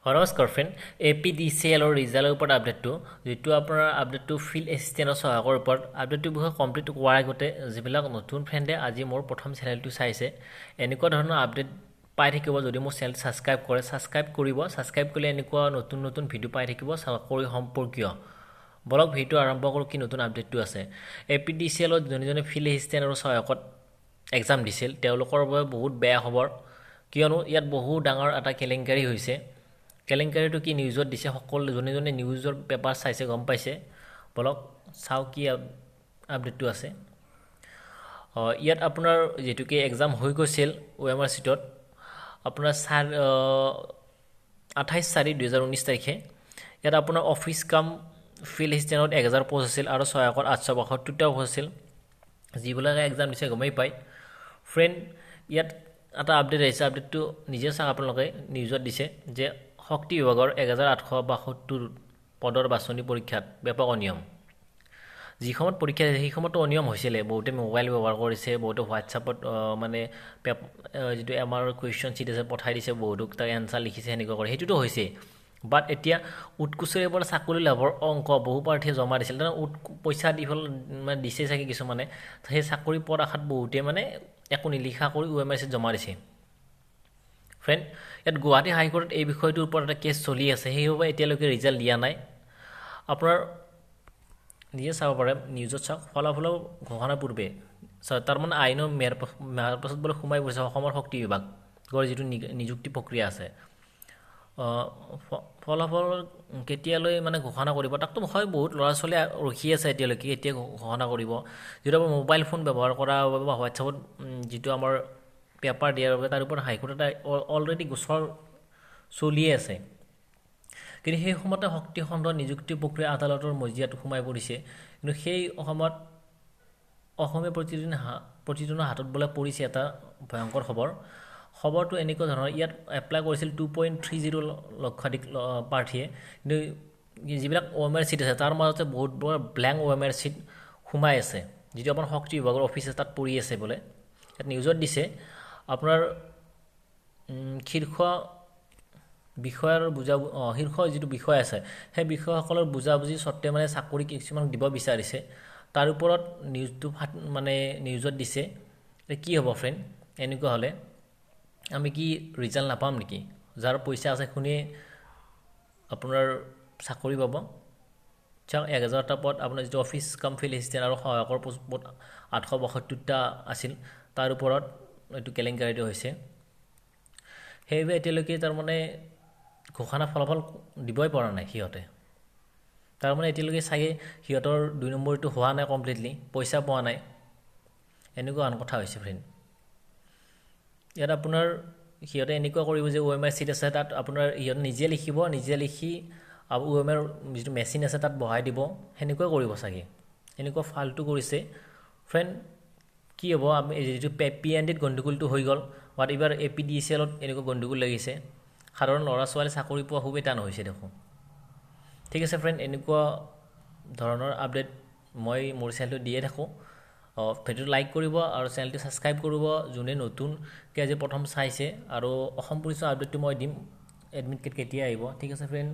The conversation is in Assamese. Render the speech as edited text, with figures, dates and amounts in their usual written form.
নমস্কাৰ ফ্ৰেণ্ড APDCL ৰিজাল্টৰ ওপৰত আপডেটটো যিটো আপোনাৰ আপডেটটো ফিল্ড এছিষ্টেণ্টৰ সহায়কৰ ওপৰত আপডেটটো বিষয়ে কমপ্লিট কৰাৰ আগতে যিবিলাক নতুন ফ্ৰেণ্ডে আজি মোৰ প্ৰথম চেনেলটো চাইছে এনেকুৱা ধৰণৰ আপডেট পাই থাকিব যদি মোৰ চেনেল ছাবস্ক্ৰাইব কৰে ছাবস্ক্ৰাইব কৰিব ছাবস্ক্ৰাইব কৰিলে এনেকুৱা নতুন নতুন ভিডিঅ' পাই থাকিব চাকৰি সম্পৰ্কীয় বলক ভিডিঅ' আৰম্ভ কৰোঁ কি নতুন আপডেটটো আছে APDCL যোনে ফিল্ড এছিষ্টেণ্টৰ সহায়কত এক্সাম দিছিল তেওঁলোকৰ বাবে বহুত বেয়া খবৰ কিয়নো ইয়াত বহু ডাঙৰ এটা কেলেংকাৰী হৈছে কেলেংকাৰীটো কি নিউজত দিছে সকলো যোনে নিউজৰ পেপাৰ চাইছে গম পাইছে বলক চাওঁ কি আপডেটটো আছে ইয়াত আপোনাৰ যেতুকে এক্সাম হৈ গৈছিল OMR চিটত আপোনাৰ 28/4/2019 তাৰিখে ইয়াত আপোনাৰ অফিচ কাম ফিল্ড এছিষ্টেণ্টত 1000 পোষ্ট আছিল আৰু সহায়কৰ 872টা পোষ্ট আছিল যিবিলাকে এক্সাম দিছে গমেই পায় ফ্ৰেণ্ড ইয়াত এটা আপডেট আহিছে আপডেটটো নিজে চাওক আপোনালোকে নিউজত দিছে যে শক্তি বিভাগৰ 1872 পদৰ বাছনি পৰীক্ষাত ব্যাপক অনিয়ম যি সময়ত পৰীক্ষা সেই সময়তো অনিয়ম হৈছিলে বহুতে মোবাইল ব্যৱহাৰ কৰিছে বহুতে হোৱাটছআপত মানে যিটো আমাৰ কুৱেশ্যন চিট আছে পঠাই দিছে বহুতক তাৰ এনচাৰ লিখিছে এনেকুৱা কৰে সেইটোতো হৈছে বাট এতিয়া উৎকোচৰে পৰা চাকৰি লাভৰ অংক বহু প্ৰাৰ্থীয়ে জমা দিছিল তাৰ পইচা দি মানে দিছে চাগে কিছুমানে সেই চাকৰি পোৱাৰ আশাত বহুতে মানে একো নিলিখা কৰি OMR চিট জমা দিছে ফ্ৰেণ্ড ইয়াত গুৱাহাটী হাইকোৰ্টত এই বিষয়টোৰ ওপৰত এটা কেছ চলি আছে সেইবাবে এতিয়ালৈকে ৰিজাল্ট দিয়া নাই আপোনাৰ নিজে চাব পাৰে নিউজত চাওক ফলাফলৰ ঘোষণাৰ পূৰ্বে তাৰমানে আইনৰ মেয়াৰ পাছত বোলে সোমাই পৰিছে অসমৰ শক্তি বিভাগৰ যিটো নিযুক্তি প্ৰক্ৰিয়া আছে ফলাফল কেতিয়ালৈ মানে ঘোষণা কৰিব তাকতো হয় বহুত ল'ৰা ছোৱালী ৰখি আছে এতিয়ালৈকে এতিয়া ঘোষণা কৰিব যিটো আমাৰ মোবাইল ফোন ব্যৱহাৰ কৰা বা হোৱাটছআপত যিটো আমাৰ পেপাৰ দিয়াৰ বাবে তাৰ ওপৰত হাইকোৰ্টত অলৰেডি গোচৰ চলিয়ে আছে কিন্তু সেই সময়তে শক্তি খণ্ডৰ নিযুক্তি প্ৰক্ৰিয়া আদালতৰ মজিয়াত সোমাই পৰিছে কিন্তু সেই সময়ত অসমীয়া প্ৰতিজনৰ হাতত বোলে পৰিছে এটা ভয়ংকৰ খবৰটো এনেকুৱা ধৰণৰ ইয়াত এপ্লাই কৰিছিল 2.30 লক্ষাধিক প্ৰাৰ্থীয়ে কিন্তু যিবিলাক OMR চিট আছে তাৰ মাজতে বহুত ব্লেংক OMR চিট সোমাই আছে যিটো আপোনাৰ শক্তি বিভাগৰ অফিচ তাত পৰি আছে বোলে ইয়াত নিউজত দিছে আপোনাৰ শীৰ্ষ বিষয়ৰ শীৰ্ষ যিটো বিষয় আছে সেই বিষয়সকলৰ বুজাবুজি স্বত্তে মানে চাকৰি কিছুমান দিব বিচাৰিছে তাৰ ওপৰত নিউজটো মানে নিউজত দিছে কি হ'ব ফ্ৰেণ্ড এনেকুৱা হ'লে আমি কি ৰিজাল্ট নাপাম নেকি যাৰ পইচা আছে শুনি আপোনাৰ চাকৰি পাব চাওক 1000টা পদ আপোনাৰ যিটো অফিচ কাম ফিল্ড এছিষ্টেণ্ট আৰু সহায়কৰ পদ 872টা আছিল তাৰ ওপৰত এইটো কেলেংকাৰীটো হৈছে সেইবাবে এতিয়ালৈকে তাৰমানে ঘোষণা ফলাফল দিবই পৰা নাই সিহঁতে তাৰমানে এতিয়ালৈকে চাগে সিহঁতৰ 2 নম্বৰটো হোৱা নাই কমপ্লিটলি পইচা পোৱা নাই এনেকুৱা আন কথা হৈছে ফ্ৰেণ্ড ইয়াত আপোনাৰ সিহঁতে এনেকুৱা কৰিব যে OMR চিট আছে তাত আপোনাৰ সিহঁতে নিজে লিখি আৰু OMR যিটো মেচিন আছে তাত বহাই দিব সেনেকুৱা কৰিব চাগে এনেকুৱা ফাল্টু কৰিছে ফ্ৰেণ্ড কি হ'ব আমি যিটো PNDত গণ্ডগোলটো হৈ গ'ল বাট এইবাৰ APDCLত এনেকুৱা গণ্ডগোল লাগিছে সাধাৰণ ল'ৰা ছোৱালী চাকৰি পোৱা খুবেই টান হৈছে দেখোন ঠিক আছে ফ্ৰেণ্ড এনেকুৱা ধৰণৰ আপডেট মই মোৰ চেনেলটো দিয়ে থাকোঁ ভিডিঅ'টো লাইক কৰিব আৰু চেনেলটো ছাবস্ক্ৰাইব কৰিব যোনে নতুনকৈ আজি প্ৰথম চাইছে আৰু অসম পুলিচৰ আপডেটটো মই দিম এডমিট কেতিয়া আহিব ঠিক আছে ফ্ৰেণ্ড